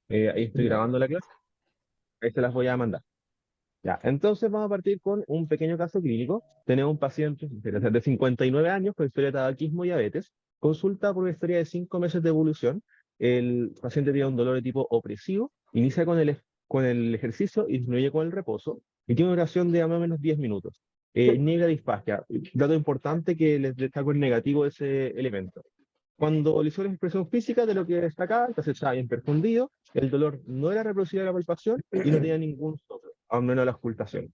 Ahí estoy grabando la clase, ahí se las voy a mandar. Ya, entonces vamos a partir con un pequeño caso clínico. Tenemos un paciente de 59 años con historia de tabaquismo y diabetes. Consulta por una historia de 5 meses de evolución. El paciente tiene un dolor de tipo opresivo, inicia con el ejercicio y disminuye con el reposo, y tiene una duración de más o menos 10 minutos. Niega disfagia. Dato importante que les destaco el negativo de ese elemento. Cuando le hicieron la expresión física de lo que destacaba, entonces estaba bien perfundido, el dolor no era reproducido de la palpación y no tenía ningún soplo, al menos la auscultación.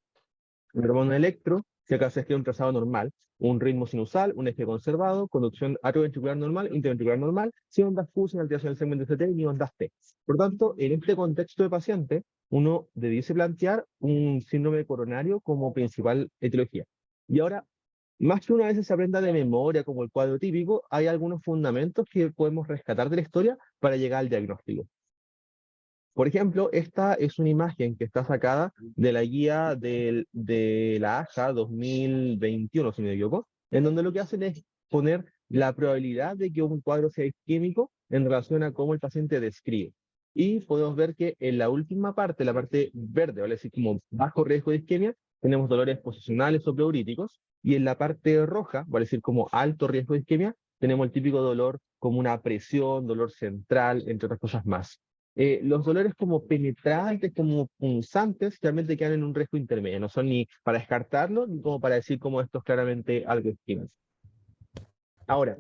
Me tomó un electro, que acá se escribe un trazado normal, un ritmo sinusal, un eje conservado, conducción atrioventricular normal, interventricular normal, sin ondas Q, sin alteración del segmento CT ni ondas T. Por tanto, en este contexto de paciente, uno debiese plantear un síndrome coronario como principal etiología. Y ahora, más que una vez se aprenda de memoria como el cuadro típico, hay algunos fundamentos que podemos rescatar de la historia para llegar al diagnóstico. Por ejemplo, esta es una imagen que está sacada de la guía de la AJA 2021, si no me equivoco, en donde lo que hacen es poner la probabilidad de que un cuadro sea isquémico en relación a cómo el paciente describe. Y podemos ver que en la última parte, la parte verde, vale decir como bajo riesgo de isquemia, tenemos dolores posicionales o pleuríticos, y en la parte roja, vale decir como alto riesgo de isquemia, tenemos el típico dolor como una presión, dolor central, entre otras cosas más. Los dolores como penetrantes, como punzantes, realmente quedan en un riesgo intermedio. No son ni para descartarlo, ni como para decir como esto es claramente algo isquémico. Ahora,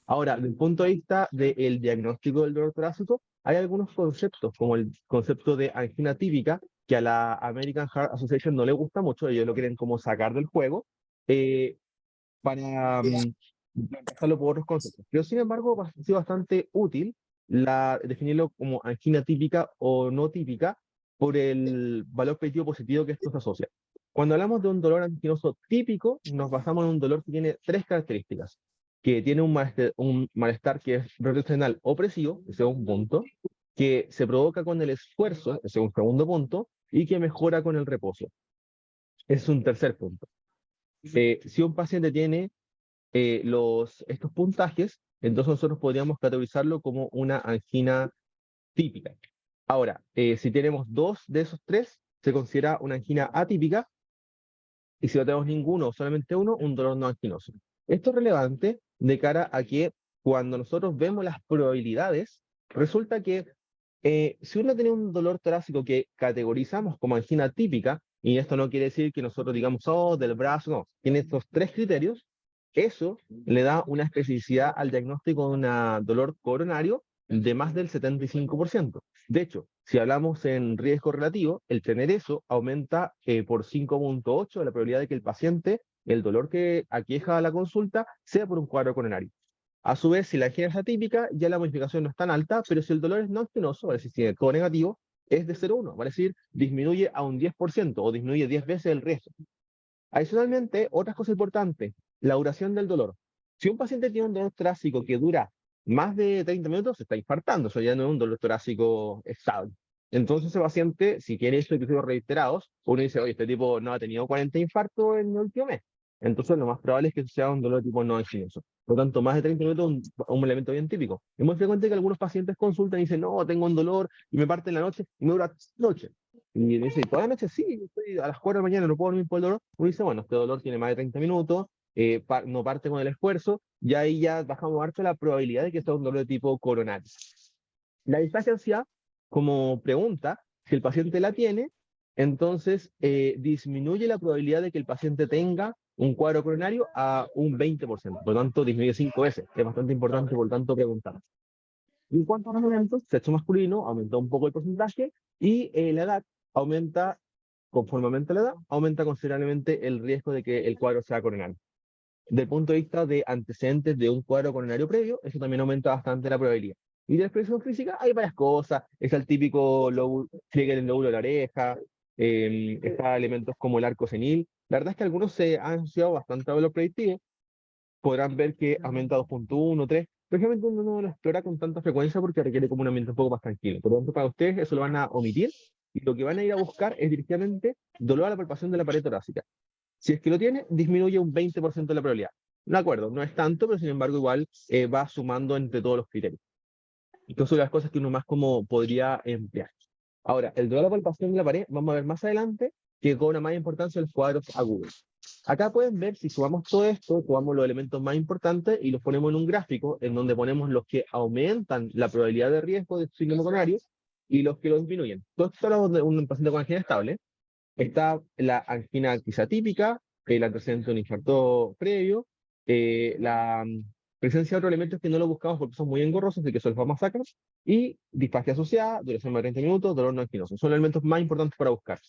ahora, desde el punto de vista del diagnóstico del dolor torácico, hay algunos conceptos, como el concepto de angina típica, que a la American Heart Association no le gusta mucho, ellos lo quieren como sacar del juego, eh, para reemplazarlo por otros conceptos. Pero sin embargo, ha sido bastante útil definirlo como angina típica o no típica por el valor predictivo positivo que esto se asocia. Cuando hablamos de un dolor anginoso típico, nos basamos en un dolor que tiene tres características: que tiene un malestar que es retroesternal opresivo, ese es un punto, que se provoca con el esfuerzo, ese es un segundo punto, y que mejora con el reposo. Ese es un tercer punto. Si un paciente tiene estos puntajes, entonces nosotros podríamos categorizarlo como una angina típica. Ahora, si tenemos dos de esos tres, se considera una angina atípica, y si no tenemos ninguno o solamente uno, un dolor no anginoso. Esto es relevante de cara a que cuando nosotros vemos las probabilidades, resulta que si uno tiene un dolor torácico que categorizamos como angina típica, y esto no quiere decir que nosotros digamos, oh, del brazo, no, tiene estos tres criterios, eso le da una especificidad al diagnóstico de un dolor coronario de más del 75%. De hecho, si hablamos en riesgo relativo, el tener eso aumenta por 5,8 la probabilidad de que el paciente, el dolor que aqueja a la consulta, sea por un cuadro coronario. A su vez, si la angina es atípica, ya la modificación no es tan alta, pero si el dolor es no anginoso, es decir, si tiene todo negativo, es de 0,1, vale decir, disminuye a un 10% o disminuye 10 veces el riesgo. Adicionalmente, otras cosas importantes, la duración del dolor. Si un paciente tiene un dolor torácico que dura más de 30 minutos, se está infartando, eso ya no es un dolor torácico estable. Entonces ese paciente, si tiene estos episodios reiterados, uno dice, oye, este tipo no ha tenido 40 infartos en el último mes. Entonces lo más probable es que sea un dolor tipo no anginoso. Por lo tanto, más de 30 minutos es un elemento bien típico. Es muy frecuente que algunos pacientes consultan y dicen, no, tengo un dolor y me parte en la noche y me dura noche. Y dice, toda la noche sí, estoy a las 4 de la mañana, no puedo dormir por el dolor. Uno dice, bueno, este dolor tiene más de 30 minutos, no parte con el esfuerzo, y ahí ya bajamos harto la probabilidad de que sea un dolor de tipo coronario. La disfagia ansiedad, como pregunta, si el paciente la tiene, entonces disminuye la probabilidad de que el paciente tenga un cuadro coronario a un 20%, por lo tanto disminuye 5 veces. Es bastante importante, por lo tanto, preguntar. En cuanto a los elementos, sexo masculino aumenta un poco el porcentaje, y la edad aumenta, conforme aumenta la edad, aumenta considerablemente el riesgo de que el cuadro sea coronario. Desde el punto de vista de antecedentes de un cuadro coronario previo, eso también aumenta bastante la probabilidad. Y de la expresión física hay varias cosas. Está el típico lóbulo, pliegue en el lóbulo de la oreja, está elementos como el arco senil. La verdad es que algunos se han asociado bastante a los predictivos. Podrán ver que aumenta 2,1, 3. Lógicamente uno no lo explora con tanta frecuencia porque requiere como un ambiente un poco más tranquilo. Por lo tanto, para ustedes eso lo van a omitir, y lo que van a ir a buscar es directamente dolor a la palpación de la pared torácica. Si es que lo tiene, disminuye un 20% la probabilidad. De acuerdo, no es tanto, pero sin embargo igual va sumando entre todos los criterios. Entonces, son las cosas que uno más como podría emplear. Ahora, el dolor de palpación de la pared, vamos a ver más adelante, que cobra más importancia en los cuadros agudos. Acá pueden ver, si sumamos todo esto, tomamos los elementos más importantes y los ponemos en un gráfico en donde ponemos los que aumentan la probabilidad de riesgo de síndrome coronario y los que lo disminuyen. Todo esto hablamos de un paciente con angina estable. Está la angina quizá típica, el antecedente de un infarto previo, la presencia de otros elementos que no lo buscamos porque son muy engorrosos y que son los sacros, y disfagia asociada, duración de 30 minutos, dolor no anginoso. Son los elementos más importantes para buscar.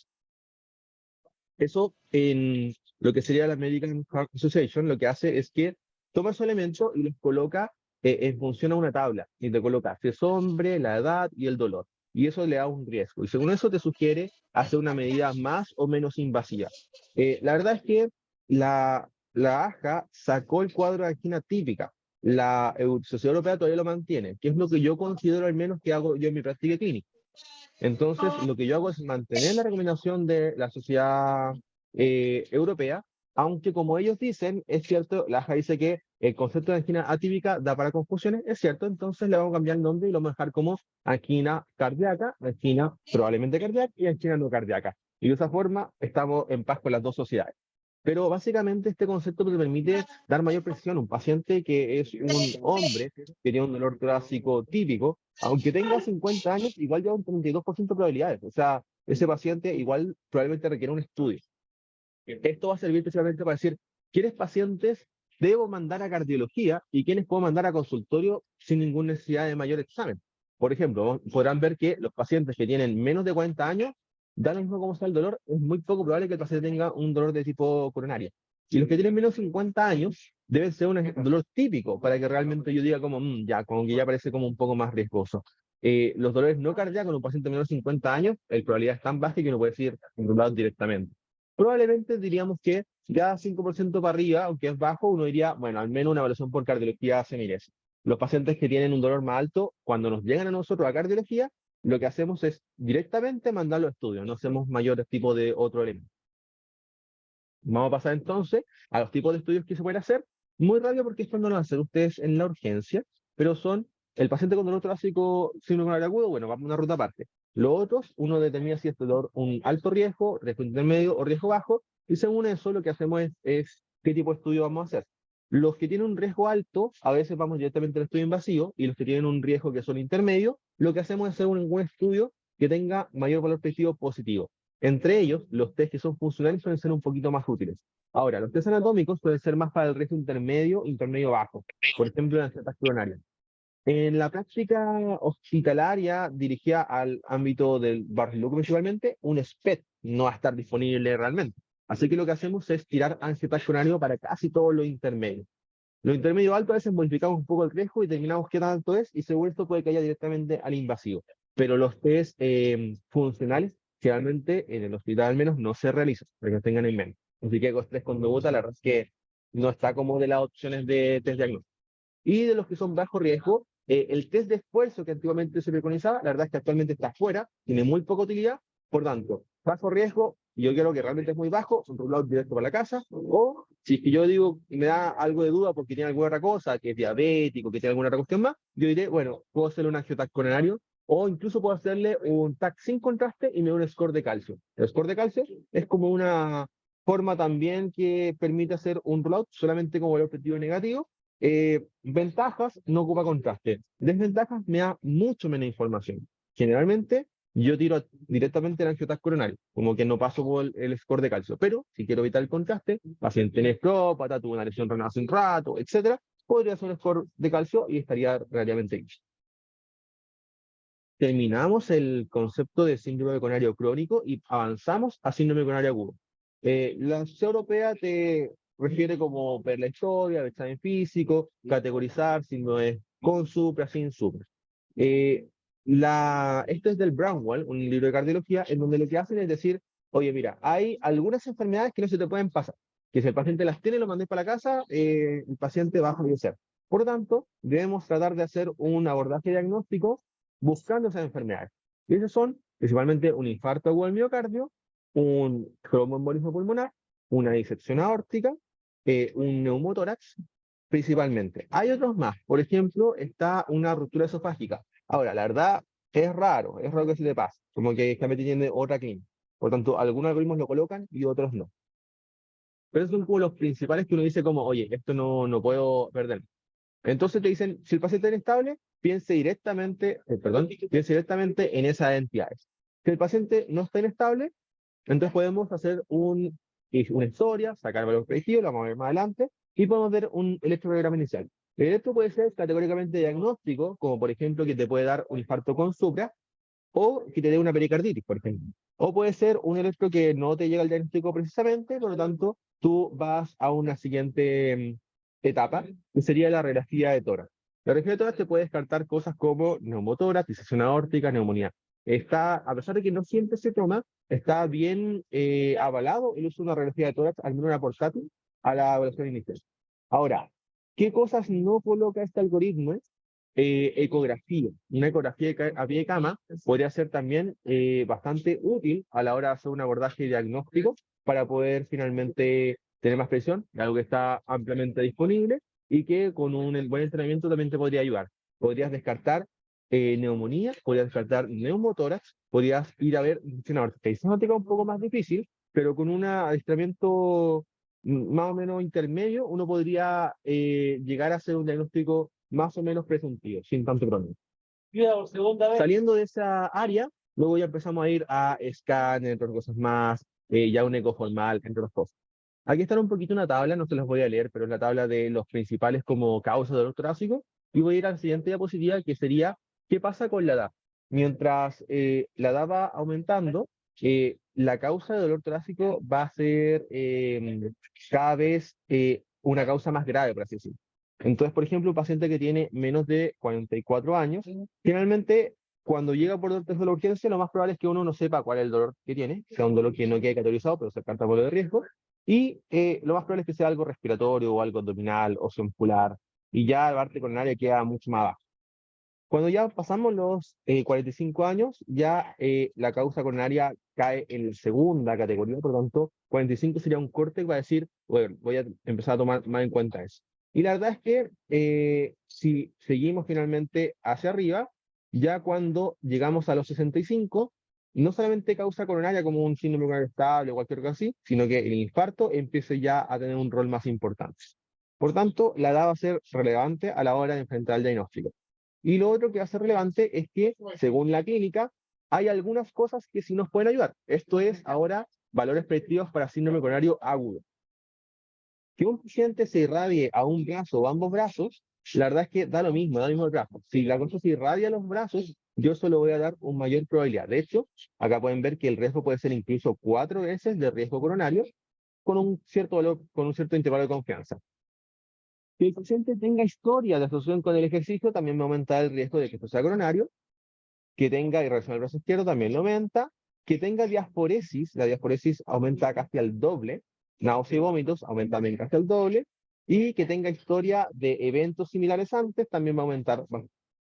Eso en lo que sería la American Heart Association, lo que hace es que toma esos elementos y los coloca en función a una tabla, y te coloca si es hombre, la edad y el dolor. Y eso le da un riesgo. Y según eso te sugiere hacer una medida más o menos invasiva. La verdad es que la AJA sacó el cuadro de angina típica. La Sociedad Europea todavía lo mantiene, que es lo que yo considero al menos que hago yo en mi práctica clínica. Entonces, lo que yo hago es mantener la recomendación de la Sociedad Europea, aunque como ellos dicen, es cierto, la AJA dice que el concepto de angina atípica da para confusiones, es cierto, entonces le vamos a cambiar el nombre y lo vamos a dejar como angina cardíaca, angina probablemente cardíaca y angina no cardíaca. Y de esa forma estamos en paz con las dos sociedades. Pero básicamente este concepto te permite dar mayor precisión a un paciente que es un hombre que tiene un dolor torácico típico, aunque tenga 50 años, igual lleva un 32% de probabilidades. O sea, ese paciente igual probablemente requiere un estudio. Esto va a servir precisamente para decir, ¿quiénes pacientes debo mandar a cardiología y quiénes puedo mandar a consultorio sin ninguna necesidad de mayor examen? Por ejemplo, podrán ver que los pacientes que tienen menos de 40 años, da lo mismo como sea el dolor, es muy poco probable que el paciente tenga un dolor de tipo coronario. Y los que tienen menos de 50 años, debe ser un dolor típico para que realmente yo diga como, ya, como que ya parece como un poco más riesgoso. Los dolores no cardíacos en un paciente menor de 50 años, la probabilidad es tan baja que uno puede ser enrolado directamente. Probablemente diríamos que cada 5% para arriba, aunque es bajo, uno diría, bueno, al menos una evaluación por cardiología se merece. Los pacientes que tienen un dolor más alto, cuando nos llegan a nosotros a cardiología, lo que hacemos es directamente mandarlo a estudios, no hacemos mayores tipos de otro elemento. Vamos a pasar entonces a los tipos de estudios que se pueden hacer. Muy rápido porque esto no lo van a hacer ustedes en la urgencia, pero son el paciente con dolor torácico síndrome coronario agudo, bueno, vamos a una ruta aparte. Los otros, uno determina si es dolor un alto riesgo, riesgo intermedio o riesgo bajo, y según eso lo que hacemos es qué tipo de estudio vamos a hacer. Los que tienen un riesgo alto, a veces vamos directamente al estudio invasivo, y los que tienen un riesgo que son intermedios, lo que hacemos es hacer un estudio que tenga mayor valor predictivo positivo. Entre ellos, los test que son funcionales suelen ser un poquito más útiles. Ahora, los test anatómicos pueden ser más para el riesgo intermedio, intermedio bajo. Por ejemplo, en ansiedad coronaria. En la práctica hospitalaria dirigida al ámbito del barrio principalmente, un SPET no va a estar disponible realmente. Así que lo que hacemos es tirar ansiedad coronario para casi todo lo intermedio. Lo intermedio alto a veces modificamos un poco el riesgo y determinamos qué tanto es y según esto puede que haya directamente al invasivo. Pero los test funcionales generalmente en el hospital al menos no se realizan, para que lo tengan en mente. Así que con 3 con bota, la verdad es que no está como de las opciones de test diagnóstico. Y de los que son bajo riesgo, el test de esfuerzo que antiguamente se preconizaba, la verdad es que actualmente está fuera, tiene muy poca utilidad, por tanto, bajo riesgo, y yo quiero que realmente es muy bajo, un rollout directo para la casa, o si es que yo digo y me da algo de duda porque tiene alguna otra cosa, que es diabético, que tiene alguna otra cuestión más, yo diré, bueno, puedo hacerle un angiotac coronario, o incluso puedo hacerle un TAC sin contraste y me da un score de calcio. El score de calcio es como una forma también que permite hacer un rollout solamente como el objetivo negativo. Ventajas, no ocupa contraste. Desventajas, me da mucho menos información. Generalmente, yo tiro directamente el angiotac coronario, como que no paso por el score de calcio. Pero, si quiero evitar el contraste, paciente nefrópata, tuvo una lesión renal hace un rato, etcétera, podría hacer un score de calcio y estaría relativamente bien. Terminamos el concepto de síndrome coronario crónico y avanzamos a síndrome coronario agudo. La Sociedad Europea te refiere como ver la historia, el examen físico, categorizar síndrome con supra, sin supra. Esto es del Brownwell, un libro de cardiología, en donde lo que hacen es decir, oye, mira, hay algunas enfermedades que no se te pueden pasar, que si el paciente las tiene, lo mandéis para la casa, el paciente va a fallecer. Por lo tanto, debemos tratar de hacer un abordaje diagnóstico buscando esas enfermedades. Y esas son principalmente un infarto agudo del miocardio, un tromboembolismo pulmonar, una disección aórtica, un neumotórax, principalmente. Hay otros más. Por ejemplo, está una ruptura esofágica. Ahora, la verdad, es raro que se te pase, como que Gambit tiene otra clínica. Por tanto, algunos algoritmos lo colocan y otros no. Pero esos son como los principales que uno dice como, oye, esto no puedo perder. Entonces te dicen, si el paciente es inestable, piense directamente en esas entidades. Si el paciente no está inestable, entonces podemos hacer una historia, sacar valor predictivo, lo vamos a ver más adelante, y podemos ver un electrocardiograma inicial. El electro puede ser categóricamente diagnóstico, como por ejemplo que te puede dar un infarto con supra, o que te dé una pericarditis, por ejemplo. O puede ser un electro que no te llega al diagnóstico precisamente, por lo tanto, tú vas a una siguiente etapa, que sería la radiografía de tórax. La radiografía de tórax te puede descartar cosas como neumotórax, disección aórtica, neumonía. Está, a pesar de que no siempre se toma, está bien avalado el uso de una radiografía de tórax, al menos una portátil, a la evaluación inicial. Ahora, ¿qué cosas no coloca este algoritmo? Ecografía. Una ecografía a pie de cama podría ser también bastante útil a la hora de hacer un abordaje diagnóstico para poder finalmente tener más presión, algo que está ampliamente disponible y que con un buen entrenamiento también te podría ayudar. Podrías descartar neumonía, podrías descartar neumotórax, podrías ir a ver infección aórtica. Es un poco más difícil, pero con un adiestramiento más o menos intermedio, uno podría llegar a hacer un diagnóstico más o menos presuntivo, sin tanto problema. Saliendo de esa área, luego ya empezamos a ir a scan, entre otras cosas más, ya un eco formal, entre otras cosas. Aquí está un poquito una tabla, no se las voy a leer, pero es la tabla de los principales como causas de dolor torácico. Y voy a ir a la siguiente diapositiva, que sería, ¿qué pasa con la edad? Mientras la edad va aumentando, la causa de dolor torácico va a ser cada vez una causa más grave, por así decirlo. Entonces, por ejemplo, un paciente que tiene menos de 44 años, generalmente cuando llega por dolor de la urgencia, lo más probable es que uno no sepa cuál es el dolor que tiene, sea un dolor que no quede categorizado, pero se carta por de riesgo, y lo más probable es que sea algo respiratorio o algo abdominal o muscular, y ya el parte coronaria queda mucho más abajo. Cuando ya pasamos los 45 años, ya la causa coronaria cae en segunda categoría, por lo tanto, 45 sería un corte que va a decir, bueno, voy a empezar a tomar más en cuenta eso. Y la verdad es que si seguimos finalmente hacia arriba, ya cuando llegamos a los 65, no solamente causa coronaria como un síndrome coronario estable o cualquier cosa así, sino que el infarto empieza ya a tener un rol más importante. Por tanto, la edad va a ser relevante a la hora de enfrentar el diagnóstico. Y lo otro que va a ser relevante es que, según la clínica, hay algunas cosas que sí nos pueden ayudar. Esto es ahora valores predictivos para síndrome coronario agudo. Que un paciente se irradie a un brazo o ambos brazos, la verdad es que da lo mismo el brazo. Si la cosa se irradia a los brazos, yo solo voy a dar una mayor probabilidad. De hecho, acá pueden ver que el riesgo puede ser incluso 4 veces de riesgo coronario con un cierto valor, con un cierto intervalo de confianza. Que el paciente tenga historia de asociación con el ejercicio también me aumenta el riesgo de que esto sea coronario, que tenga irradiación al brazo izquierdo también lo aumenta, que tenga diaforesis, la diaforesis aumenta casi al doble, náuseas y vómitos aumenta también casi al doble, y que tenga historia de eventos similares antes también va a aumentar. Bueno,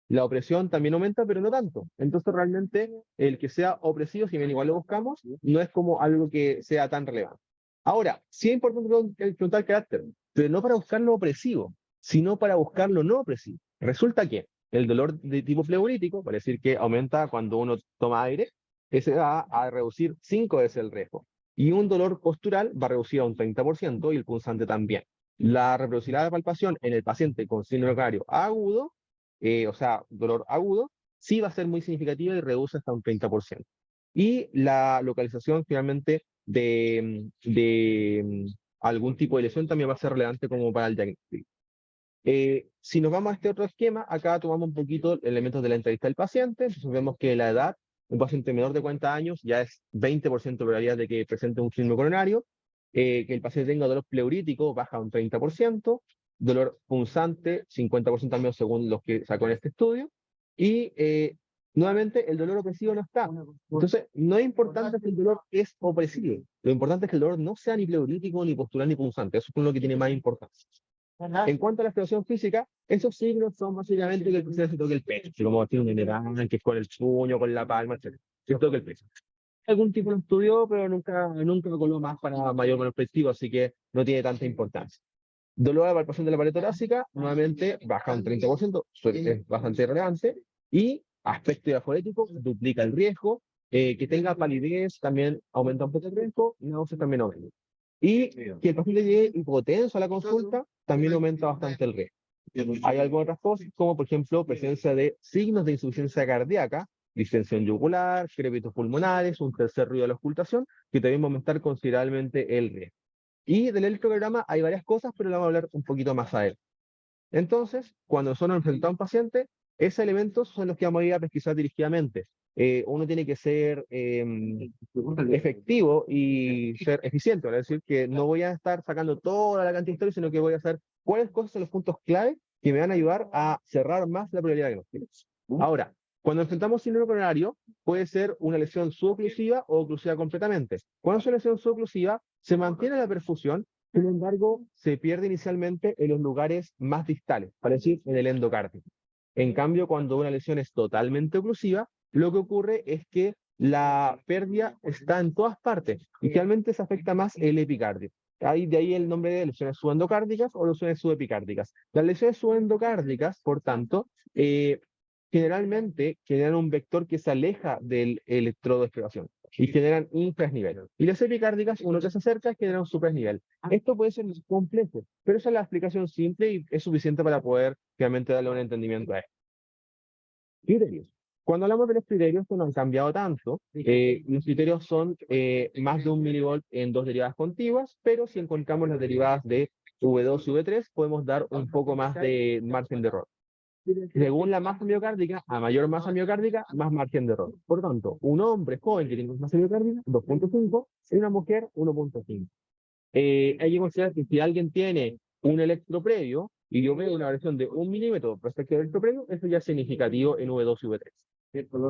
la opresión también aumenta, pero no tanto. Entonces realmente el que sea opresivo, si bien igual lo buscamos, no es como algo que sea tan relevante. Ahora, sí es importante preguntar el carácter, pero no para buscar lo opresivo, sino para buscar lo no opresivo. Resulta que el dolor de tipo pleurítico, para decir que aumenta cuando uno toma aire, ese va a reducir 5 veces el riesgo. Y un dolor postural va a reducir a un 30% y el punzante también. La reproducibilidad de palpación en el paciente con síndrome coronario agudo, o sea, dolor agudo, sí va a ser muy significativa y reduce hasta un 30%. Y la localización finalmente de algún tipo de lesión también va a ser relevante como para el diagnóstico. Si nos vamos a este otro esquema, acá tomamos un poquito elementos de la entrevista del paciente, entonces vemos que la edad, un paciente menor de 40 años ya es 20% de probabilidad de que presente un síndrome coronario, que el paciente tenga dolor pleurítico baja un 30%, dolor punzante 50% al menos según los que sacó en este estudio, y nuevamente el dolor opresivo no está. Entonces, no es importante que el dolor es opresivo, lo importante es que el dolor no sea ni pleurítico, ni postural, ni punzante, eso es lo que tiene más importancia. En cuanto a la exploración física, esos signos son básicamente que el paciente se toque el pecho, así como tiene un general, que es con el puño, con la palma, etc. Se toque el pecho. Algún tipo de estudio, pero nunca coló más para mayor perspectiva, así que no tiene tanta importancia. Dolor de palpación de la pared torácica, nuevamente baja un 30%, es bastante relevante. Y aspecto diaforético, duplica el riesgo. Que tenga palidez también aumenta un poco el riesgo, y náuseas también aumenta. Y que el paciente llegue hipotenso a la consulta también aumenta bastante el riesgo. Hay algunas otras cosas, como por ejemplo presencia de signos de insuficiencia cardíaca, distensión yugular, crépitos pulmonares, un tercer ruido de la auscultación, que también va a aumentar considerablemente el riesgo. Y del electrocardiograma hay varias cosas, pero lo vamos a hablar un poquito más adelante. Entonces, cuando nosotros nos enfrentamos a un paciente, esos elementos son los que vamos a ir a pesquisar dirigidamente. Uno tiene que ser efectivo y ser eficiente, es decir, que no voy a estar sacando toda la cantidad de historias, sino que voy a hacer cuáles cosas son los puntos clave que me van a ayudar a cerrar más la probabilidad de diagnóstico. Ahora, cuando enfrentamos síndrome coronario, puede ser una lesión suboclusiva o oclusiva completamente. Cuando es una lesión suboclusiva, se mantiene la perfusión, sin embargo, se pierde inicialmente en los lugares más distales, para decir, en el endocardio. En cambio, cuando una lesión es totalmente oclusiva, lo que ocurre es que la pérdida está en todas partes y realmente se afecta más el epicardio. De ahí el nombre de lesiones subendocárdicas o lesiones subepicárdicas. Las lesiones subendocárdicas, por tanto, generalmente generan un vector que se aleja del electrodo de exploración y generan infrasnivel. Y las epicárdicas, uno que se acerca, genera un suprasnivel. Esto puede ser complejo, pero esa es la explicación simple y es suficiente para poder realmente darle un entendimiento a esto. Criterios. Cuando hablamos de los criterios, esto no han cambiado tanto. Los criterios son más de 1 milivolt en dos derivadas contiguas, pero si encontramos las derivadas de V2 y V3, podemos dar un poco más de margen de error. Según la masa miocárdica, a mayor masa miocárdica, más margen de error. Por tanto, un hombre joven que tiene masa miocárdica, 2.5, y una mujer, 1.5. Hay que considerar que si alguien tiene un electro previo, y yo veo una variación de 1 milímetro respecto al electro previo, eso ya es significativo en V2 y V3.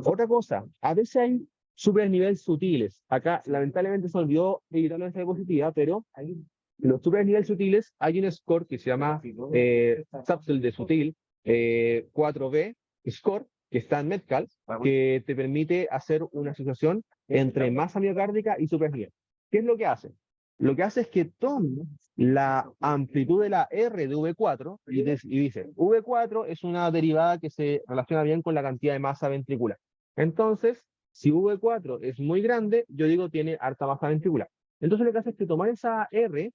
Otra cosa, a veces hay superdesniveles sutiles. Acá, lamentablemente, se olvidó editar nuestra diapositiva, pero en los superdesniveles sutiles hay un score que se llama subtle de sutil, 4B score, que está en Metcalf, que te permite hacer una asociación entre masa miocárdica y superdesnivel. ¿Qué es lo que hace? Lo que hace es que toma la amplitud de la R de V4 y dice, V4 es una derivada que se relaciona bien con la cantidad de masa ventricular. Entonces, si V4 es muy grande, yo digo tiene harta masa ventricular. Entonces lo que hace es que tomar esa R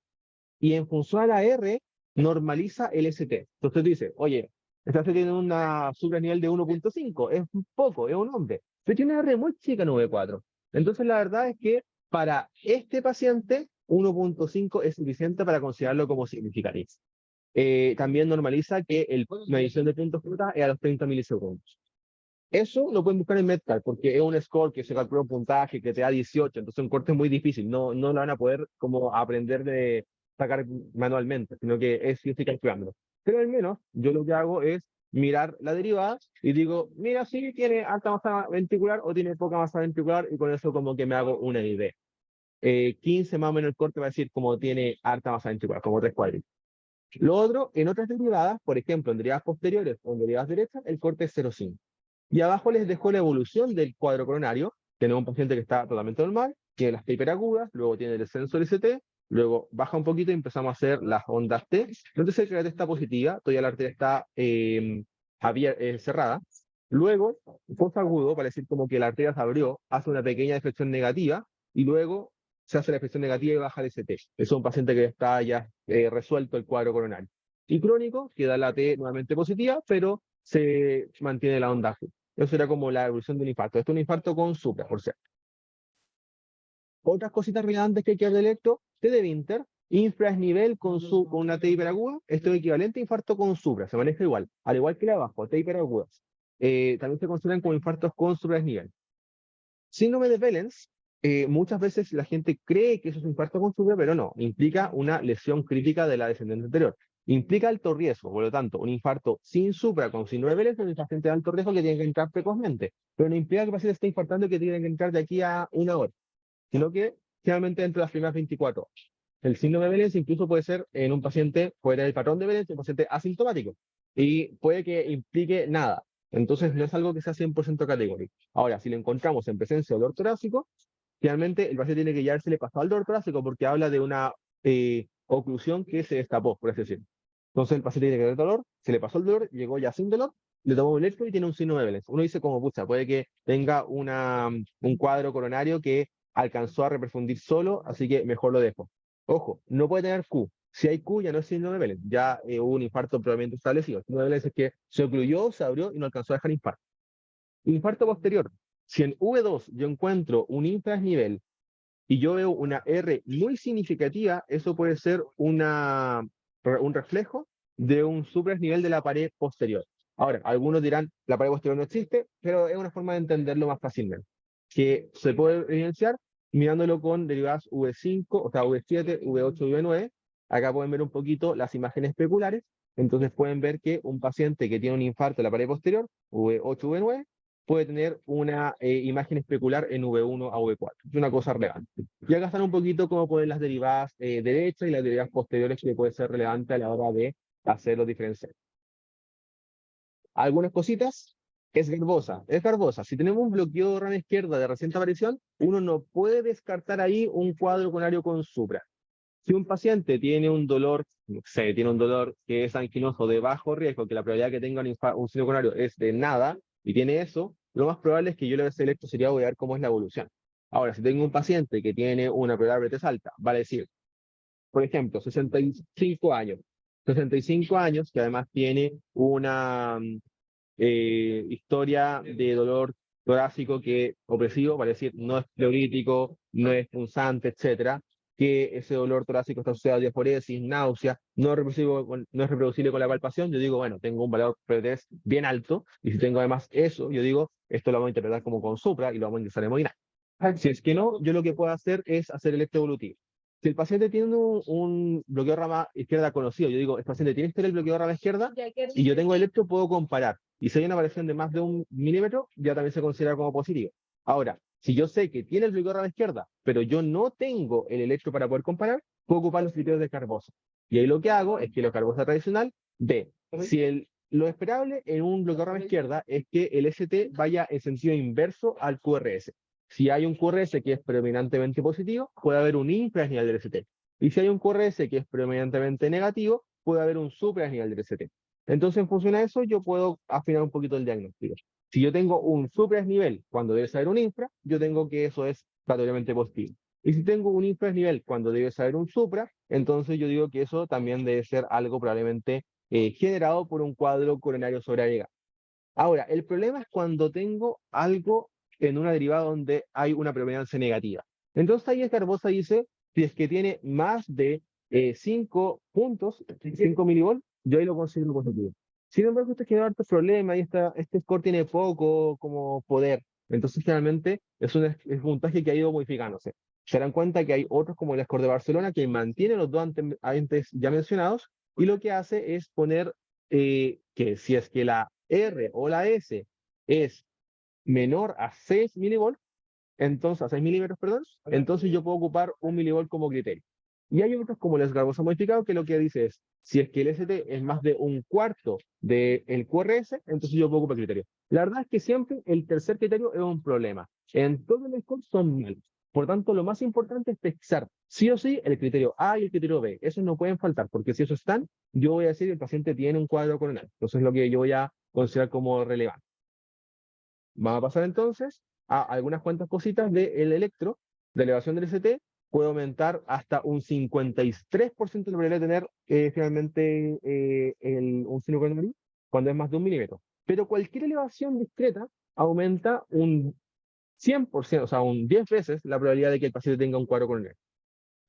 y en función a la R normaliza el ST. Entonces dice, oye, esta ST tiene una supranivel de 1.5, es poco, es un hombre, pero tiene una R muy chica en V4. Entonces la verdad es que para este paciente 1.5 es suficiente para considerarlo como significativo. También normaliza que la medición de puntos fruta es a los 30 milisegundos. Eso lo pueden buscar en Metcalf, porque es un score que se calcula un puntaje que te da 18, entonces un corte es muy difícil, no lo van a poder como aprender de sacar manualmente, sino que es ir calculándolo. Pero al menos yo lo que hago es mirar la derivada y digo, mira, si tiene alta masa ventricular o tiene poca masa ventricular, y con eso como que me hago una idea. 15 más o menos el corte va a decir como tiene alta masa ventricular, como 3 cuadritos. Lo otro, en otras derivadas, por ejemplo, en derivadas posteriores o en derivadas derechas, el corte es 0,5. Y abajo les dejo la evolución del cuadro coronario. Tenemos un paciente que está totalmente normal, tiene las T hiperagudas, luego tiene el descenso del ST, luego baja un poquito y empezamos a hacer las ondas T. Entonces el T está positiva, todavía la arteria está cerrada. Luego, posagudo, para decir como que la arteria se abrió, hace una pequeña deflexión negativa y luego se hace la deflexión negativa y baja el ST. Es un paciente que está ya resuelto el cuadro coronario. Y crónico, queda la T nuevamente positiva, pero se mantiene la onda azul. Eso era como la evolución de un infarto. Esto es un infarto con supra, por cierto. Otras cositas relevantes que hay que ver del electro, T de Winter, infrasnivel con una T hiperaguda, esto es equivalente a infarto con supra, se maneja igual, al igual que la de abajo, T hiperagudas. También se consideran como infartos con supradesnivel. Síndrome de Vellens, muchas veces la gente cree que eso es un infarto con supra, pero no, implica una lesión crítica de la descendente anterior. Implica alto riesgo, por lo tanto, un infarto sin supra con síndrome de Vellens es un paciente de alto riesgo que tiene que entrar precozmente, pero no implica que el paciente esté infartando y que tiene que entrar de aquí a 1 hora, sino que generalmente dentro de las primeras 24 horas. El síndrome de Vellens incluso puede ser en un paciente fuera del patrón de Vellens, un paciente asintomático, y puede que implique nada. Entonces no es algo que sea 100% categórico. Ahora, si lo encontramos en presencia de dolor torácico, finalmente el paciente tiene que llevársele pasado al dolor torácico porque habla de una oclusión que se destapó, por así decirlo. Entonces el paciente tiene que tener dolor, se le pasó el dolor, llegó ya sin dolor, le tomamos un electro y tiene un signo de Vélez. Uno dice como, pucha, puede que tenga un cuadro coronario que alcanzó a reperfundir solo, así que mejor lo dejo. Ojo, no puede tener Q. Si hay Q ya no es signo de Vélez, ya hubo un infarto previamente establecido. El signo de Vélez es que se ocluyó, se abrió y no alcanzó a dejar infarto. Infarto posterior. Si en V2 yo encuentro un infrasnivel y yo veo una R muy significativa, eso puede ser un reflejo de un suprasnivel de la pared posterior. Ahora, algunos dirán, la pared posterior no existe, pero es una forma de entenderlo más fácilmente, que se puede evidenciar mirándolo con derivadas V5, o sea, V7, V8 y V9. Acá pueden ver un poquito las imágenes especulares, entonces pueden ver que un paciente que tiene un infarto en la pared posterior, V8, V9, puede tener una imagen especular en V1 a V4. Es una cosa relevante. Y acá están un poquito cómo pueden las derivadas derechas y las derivadas posteriores que puede ser relevante a la hora de hacer los diferenciales. Algunas cositas. Es garbosa. Es garbosa. Si tenemos un bloqueo de rama izquierda de reciente aparición, uno no puede descartar ahí un cuadro coronario con supra. Si un paciente tiene un dolor, no sé, tiene un dolor que es anquinoso de bajo riesgo, que la probabilidad que tenga un signo coronario es de nada, y tiene eso, lo más probable es que yo le haga electroseriado voy a ver cómo es la evolución. Ahora, si tengo un paciente que tiene una probabilidad de bretes alta, vale decir, por ejemplo, 65 años, 65 años, que además tiene una historia de dolor torácico que opresivo, vale decir, no es pleurítico, no es punzante, etcétera, que ese dolor torácico está asociado a diaforesis, náusea, no es reproducible con la palpación, yo digo, bueno, tengo un valor PDS bien alto, y si tengo además eso, yo digo, esto lo vamos a interpretar como con supra y lo vamos a ingresar hemodinámico. Si es que no, yo lo que puedo hacer es hacer electroevolutivo. Si el paciente tiene un bloqueo de rama izquierda conocido, yo digo, el paciente tiene este bloqueo de rama izquierda y yo tengo electro, puedo comparar. Y si hay una variación de más de 1 milímetro, ya también se considera como positivo. Ahora, si yo sé que tiene el bloqueo de rama izquierda, pero yo no tengo el electro para poder comparar, puedo ocupar los criterios de Carbosa. Y ahí lo que hago es que lo Carbosa tradicional ve si lo esperable en un bloqueo de rama izquierda es que el ST vaya en sentido inverso al QRS. Si hay un QRS que es predominantemente positivo, puede haber un infrasnivel del ST. Y si hay un QRS que es predominantemente negativo, puede haber un suprasnivel del ST. Entonces, en función a eso, yo puedo afinar un poquito el diagnóstico. Si yo tengo un suprasnivel cuando debe saber un infra, yo tengo que eso es categóricamente positivo. Y si tengo un infrasnivel cuando debe saber un supra, entonces yo digo que eso también debe ser algo probablemente generado por un cuadro coronario sobreagregado. Ahora, el problema es cuando tengo algo en una derivada donde hay una predominancia negativa. Entonces ahí Escarbosa dice, si es que tiene más de 5 puntos, 5 milivolts, yo ahí lo considero positivo. Sin embargo, esto genera hartos problemas y este score tiene poco como poder. Entonces, generalmente es un puntaje que ha ido modificándose. Se dan cuenta que hay otros como el score de Barcelona que mantiene los dos antes ya mencionados y lo que hace es poner que si es que la R o la S es menor a 6 milivolts, entonces a 6 milímetros, perdón, entonces yo puedo ocupar 1 milivolt como criterio. Y hay otros como el Garbosa modificado que lo que dice es, si es que el ST es más de un cuarto del QRS, entonces yo puedo ocupar criterio. La verdad es que siempre el tercer criterio es un problema. En todo el score son malos. Por tanto, lo más importante es pesquisar sí o sí el criterio A y el criterio B. Esos no pueden faltar, porque si esos están, yo voy a decir que el paciente tiene un cuadro coronario. Entonces es lo que yo voy a considerar como relevante. Vamos a pasar entonces a algunas cuantas cositas del electro, de elevación del ST, puede aumentar hasta un 53% de la probabilidad de tener finalmente un seno coronario cuando es más de 1 milímetro. Pero cualquier elevación discreta aumenta un 100%, o sea, un 10 veces la probabilidad de que el paciente tenga un cuadro coronario.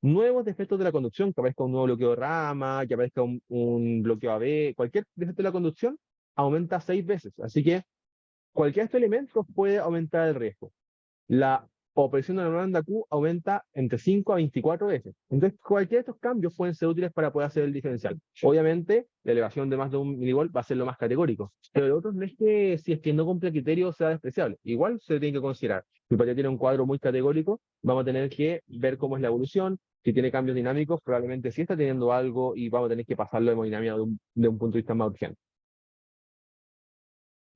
Nuevos defectos de la conducción, que aparezca un nuevo bloqueo de rama, que aparezca un bloqueo AB, cualquier defecto de la conducción aumenta 6 veces. Así que cualquiera de estos elementos puede aumentar el riesgo. La opresión de la banda Q aumenta entre 5 a 24 veces. Entonces, cualquiera de estos cambios pueden ser útiles para poder hacer el diferencial. Obviamente, la elevación de más de 1 milivolt va a ser lo más categórico. Pero lo otro no es que si es que no cumple el criterio sea despreciable. Igual se tiene que considerar. Si el paciente tiene un cuadro muy categórico, vamos a tener que ver cómo es la evolución. Si tiene cambios dinámicos, probablemente sí está teniendo algo y vamos a tener que pasarlo de hemodinámica de un punto de vista más urgente.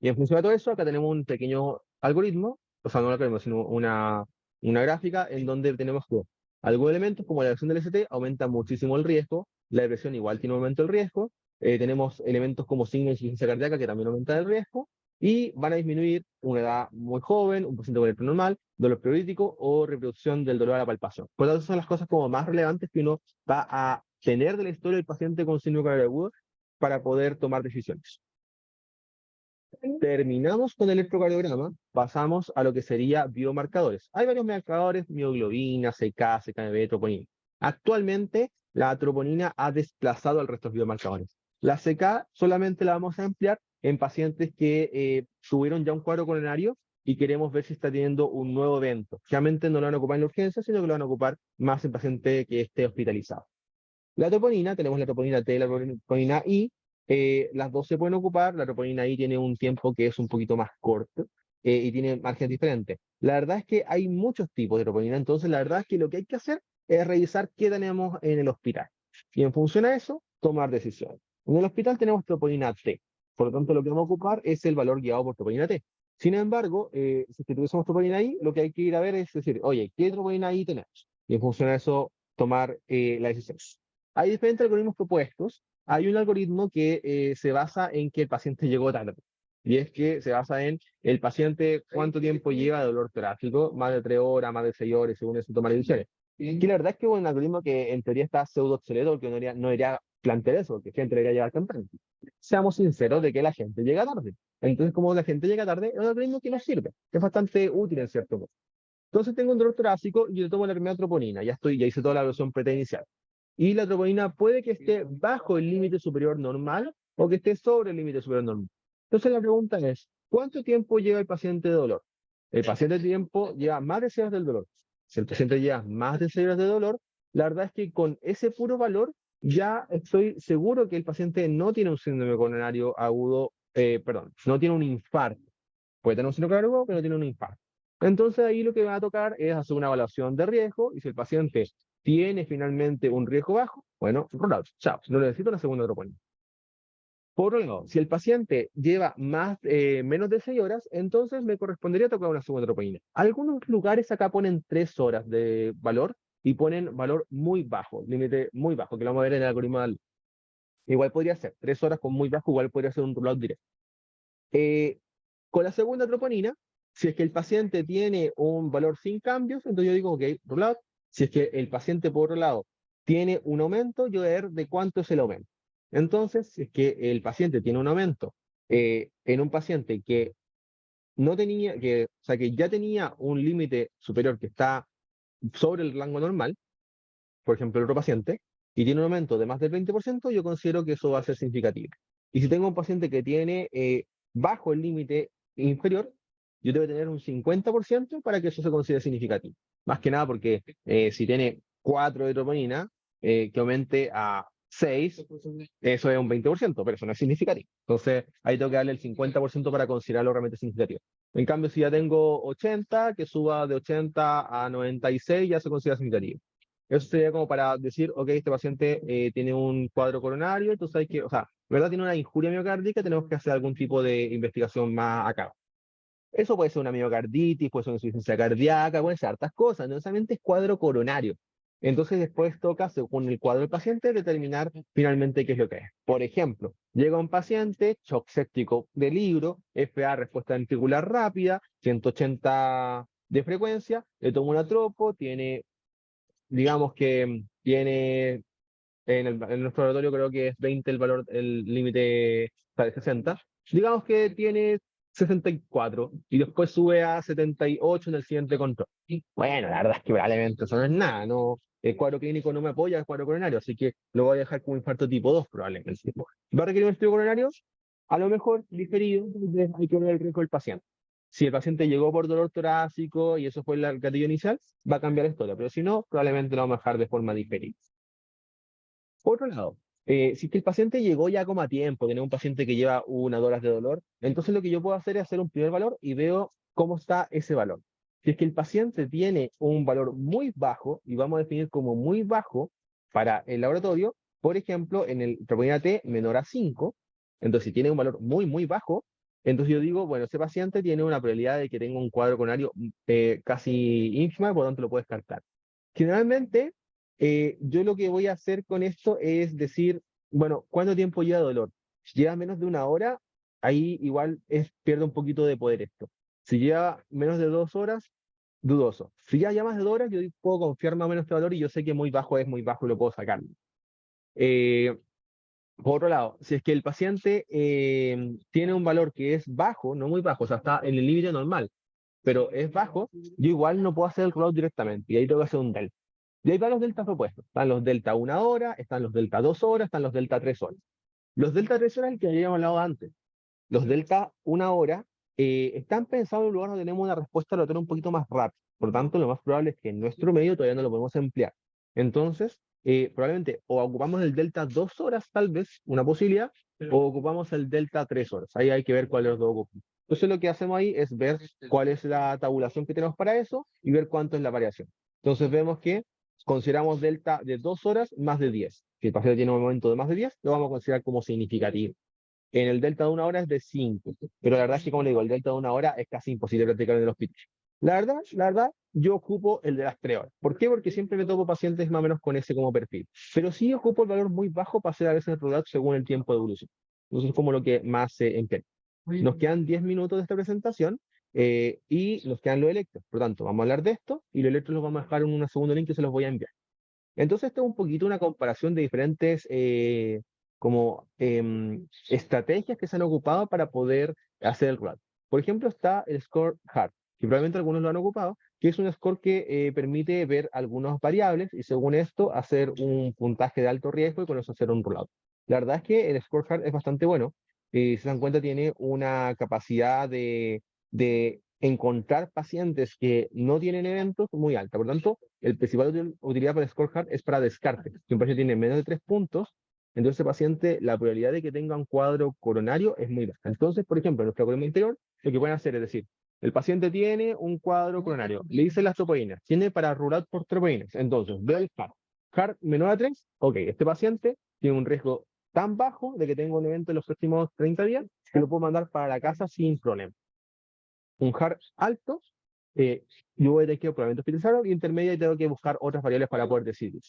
Y en función de todo eso, acá tenemos un pequeño algoritmo, o sea, no un algoritmo, sino una gráfica en donde tenemos que algunos elementos como la depresión del ST aumenta muchísimo el riesgo, la depresión igual tiene un aumento del riesgo, tenemos elementos como signo de insuficiencia cardíaca que también aumentan el riesgo, y van a disminuir una edad muy joven, un paciente con el normal, dolor periódico o reproducción del dolor a la palpación. Por lo tanto, son las cosas como más relevantes que uno va a tener de la historia del paciente con síndrome cardíaco agudo para poder tomar decisiones. Terminamos con el electrocardiograma, pasamos a lo que sería biomarcadores. Hay varios marcadores, mioglobina, CK, CKMB, troponina. Actualmente, la troponina ha desplazado al resto de los biomarcadores. La CK solamente la vamos a emplear en pacientes que tuvieron ya un cuadro coronario y queremos ver si está teniendo un nuevo evento. Realmente no lo van a ocupar en la urgencia, sino que lo van a ocupar más en paciente que esté hospitalizado. La troponina, tenemos la troponina T y la troponina I, las dos se pueden ocupar, la troponina I tiene un tiempo que es un poquito más corto y tiene márgenes diferentes. La verdad es que hay muchos tipos de troponina, entonces la verdad es que lo que hay que hacer es revisar qué tenemos en el hospital. Y en función a eso, tomar decisiones. En el hospital tenemos troponina T, por lo tanto lo que vamos a ocupar es el valor guiado por troponina T. Sin embargo, si es que tuviésemos troponina I, lo que hay que ir a ver es decir, oye, ¿qué troponina I tenemos? Y en función a eso, tomar la decisión. Hay diferentes algoritmos propuestos. Hay un algoritmo que se basa en que el paciente llegó tarde. Y es que se basa en el paciente cuánto tiempo lleva de dolor torácico, más de 3 horas, más de 6 horas, según eso toma decisiones. Que la verdad es que es un algoritmo que en teoría está pseudo obsoleto, porque no debería plantear eso, porque gente debería llegar temprano. Seamos sinceros de que la gente llega tarde. Entonces, como la gente llega tarde, es un algoritmo que nos sirve, que es bastante útil en cierto modo. Entonces tengo un dolor torácico y yo tomo la primera troponina, ya hice toda la evaluación preta inicial. Y la troponina puede que esté bajo el límite superior normal o que esté sobre el límite superior normal. Entonces la pregunta es, ¿cuánto tiempo lleva el paciente de dolor? El paciente de tiempo lleva más de 6 horas del dolor. Si el paciente lleva más de 6 horas de dolor, la verdad es que con ese puro valor ya estoy seguro que el paciente no tiene un síndrome coronario agudo, perdón, no tiene un infarto. Puede tener un síndrome coronario agudo, pero no tiene un infarto. Entonces ahí lo que va a tocar es hacer una evaluación de riesgo y si el paciente tiene finalmente un riesgo bajo, bueno, roll out, chao, no necesito una segunda troponina. Por otro lado, si el paciente lleva menos de 6 horas, entonces me correspondería tocar una segunda troponina. Algunos lugares acá ponen 3 horas de valor y ponen valor muy bajo, límite muy bajo, que lo vamos a ver en el algoritmo de Allen. Igual podría ser, 3 horas con muy bajo, igual podría ser un rollout directo. Eh, con la segunda troponina, si es que el paciente tiene un valor sin cambios, entonces yo digo, ok, rollout. Si es que el paciente, por otro lado, tiene un aumento, yo voy a ver de cuánto es el aumento. Entonces, si es que el paciente tiene un aumento en un paciente que no tenía, o sea, que ya tenía un límite superior que está sobre el rango normal, por ejemplo, el otro paciente, y tiene un aumento de más del 20%, yo considero que eso va a ser significativo. Y si tengo un paciente que tiene bajo el límite inferior, yo debo tener un 50% para que eso se considere significativo. Más que nada porque si tiene 4 de troponina, que aumente a 6, eso es un 20%, pero eso no es significativo. Entonces, ahí tengo que darle el 50% para considerarlo realmente significativo. En cambio, si ya tengo 80, que suba de 80 a 96, ya se considera significativo. Eso sería como para decir, ok, este paciente tiene un cuadro coronario, entonces hay que, o sea, ¿verdad? Tiene una injuria miocárdica, tenemos que hacer algún tipo de investigación más acá. Eso puede ser una miocarditis, puede ser una insuficiencia cardíaca, pueden ser hartas cosas, no solamente es cuadro coronario. Entonces después toca, según el cuadro del paciente, determinar finalmente qué es lo que es. Por ejemplo, llega un paciente, shock séptico de libro, FA, respuesta ventricular rápida, 180 de frecuencia, le tomo una tropo, tiene digamos que tiene en nuestro laboratorio creo que es 20 el valor, el límite de 60. Digamos que tiene 64 y después sube a 78 en el siguiente control. Bueno, la verdad es que probablemente eso no es nada, no, el cuadro clínico no me apoya el cuadro coronario, así que lo voy a dejar como infarto tipo 2 probablemente. ¿Va a requerir un estudio coronario? A lo mejor diferido, entonces hay que ver el riesgo del paciente. Si el paciente llegó por dolor torácico y eso fue el gatillo inicial, va a cambiar la historia, pero si no, probablemente lo vamos a dejar de forma diferida. Por otro lado, si es que el paciente llegó ya como a tiempo, tiene un paciente que lleva 1 o 2 horas de dolor, entonces lo que yo puedo hacer es hacer un primer valor y veo cómo está ese valor. Si es que el paciente tiene un valor muy bajo, y vamos a definir como muy bajo para el laboratorio, por ejemplo, en el troponina T menor a 5, entonces si tiene un valor muy, muy bajo, entonces yo digo, bueno, ese paciente tiene una probabilidad de que tenga un cuadro coronario casi ínfima, por lo tanto lo puedo descartar. Generalmente, yo lo que voy a hacer con esto es decir, bueno, ¿cuánto tiempo lleva dolor? Si lleva menos de una hora, ahí igual pierde un poquito de poder esto. Si lleva menos de 2 horas, dudoso. Si ya más de 2 horas, yo puedo confiar más o menos este valor y yo sé que muy bajo es muy bajo y lo puedo sacar. Eh, por otro lado, si es que el paciente tiene un valor que es bajo, no muy bajo, o sea, está en el límite normal, pero es bajo, yo igual no puedo hacer el rollout directamente y ahí tengo que hacer un delta. Y ahí van los deltas propuestos. Están los delta 1 hora, están los delta 2 horas, están los delta 3 horas. Los delta 3 horas es el que habíamos hablado antes. Los delta 1 hora están pensados en un lugar donde tenemos una respuesta aleatoria un poquito más rápida. Por lo tanto, lo más probable es que en nuestro medio todavía no lo podemos emplear. Entonces, probablemente o ocupamos el delta 2 horas, tal vez, una posibilidad, o ocupamos el delta 3 horas. Ahí hay que ver cuál de los dos ocupamos. Entonces, lo que hacemos ahí es ver cuál es la tabulación que tenemos para eso y ver cuánto es la variación. Entonces, vemos que consideramos delta de 2 horas más de 10. Si el paciente tiene un momento de más de 10, lo vamos a considerar como significativo. En el delta de 1 hora es de 5, pero la verdad es que, como le digo, el delta de 1 hora es casi imposible practicar en el hospital. La verdad, yo ocupo el de las 3 horas. ¿Por qué? Porque siempre me topo pacientes más o menos con ese como perfil. Pero sí ocupo el valor muy bajo para hacer a veces el rollout según el tiempo de evolución. Entonces es como lo que más se emplea. Nos quedan 10 minutos de esta presentación y nos quedan los electros. Por lo tanto, vamos a hablar de esto y los electros los vamos a dejar en un segundo link que se los voy a enviar. Entonces, esto es un poquito una comparación de diferentes estrategias que se han ocupado para poder hacer el RAD. Por ejemplo, está el score hard, que probablemente algunos lo han ocupado, que es un score que permite ver algunas variables y según esto hacer un puntaje de alto riesgo y con eso hacer un rollout. La verdad es que el score hard es bastante bueno. Si se dan cuenta, tiene una capacidad de encontrar pacientes que no tienen eventos muy alta. Por lo tanto, el principal utilidad para el scorecard es para descarte. Si un paciente tiene menos de 3 puntos, entonces ese paciente, la probabilidad de que tenga un cuadro coronario es muy baja. Entonces, por ejemplo, en nuestro algoritmo interior, lo que pueden hacer es decir, el paciente tiene un cuadro coronario, le dice las tropoínas, tiene para rular por tropoínas, entonces veo el HAR. HAR menor a 3, ok, este paciente tiene un riesgo tan bajo de que tenga un evento en los próximos 30 días que lo puedo mandar para la casa sin problema. Un HAR alto, yo voy a tener que probablemente utilizarlo, y intermedia y tengo que buscar otras variables para poder decidir.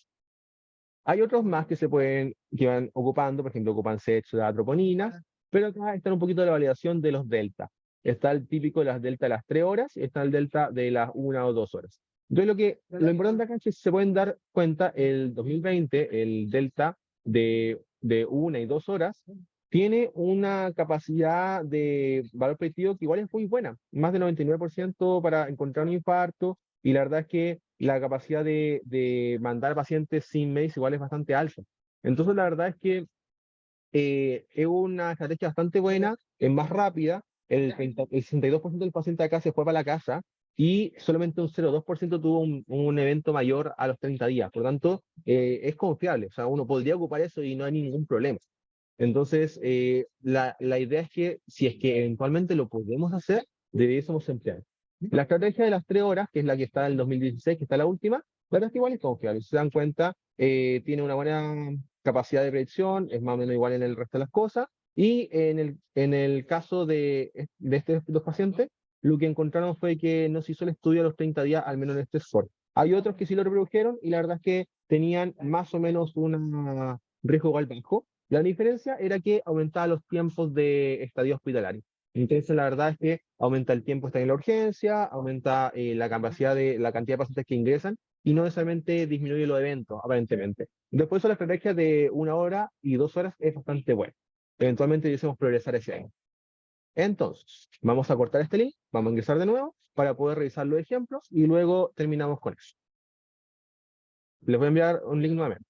Hay otros más que van ocupando, por ejemplo, ocupan sexo de atroponinas, pero acá está un poquito de la validación de los delta. Está el típico de las delta de las 3 horas y está el delta de las 1 o 2 horas. Entonces, lo importante acá es que se pueden dar cuenta, el 2020, el delta de 1 y 2 horas, tiene una capacidad de valor predictivo que igual es muy buena, más del 99% para encontrar un infarto, y la verdad es que la capacidad de mandar pacientes sin MEIS igual es bastante alta. Entonces, la verdad es que es una estrategia bastante buena, es más rápida, el 62% del paciente acá se fue para la casa y solamente un 0,2% tuvo un evento mayor a los 30 días. Por lo tanto, es confiable, o sea, uno podría ocupar eso y no hay ningún problema. Entonces, la idea es que si es que eventualmente lo podemos hacer, deberíamos emplear. La estrategia de las 3 horas, que es la que está en el 2016, que está la última, la verdad es que igual es confiable. Si se dan cuenta, tiene una buena capacidad de predicción, es más o menos igual en el resto de las cosas. Y en el caso de estos dos pacientes, lo que encontraron fue que no se hizo el estudio a los 30 días, al menos en este score. Hay otros que sí lo reprodujeron y la verdad es que tenían más o menos un riesgo igual bajo. La diferencia era que aumentaba los tiempos de estadio hospitalario. Entonces, la verdad es que aumenta el tiempo está en la urgencia, aumenta la cantidad de pacientes que ingresan y no necesariamente disminuye los eventos, aparentemente. Después, la estrategia de 1 hora y 2 horas es bastante buena. Eventualmente, deseamos progresar ese año. Entonces, vamos a cortar este link, vamos a ingresar de nuevo para poder revisar los ejemplos y luego terminamos con eso. Les voy a enviar un link nuevamente.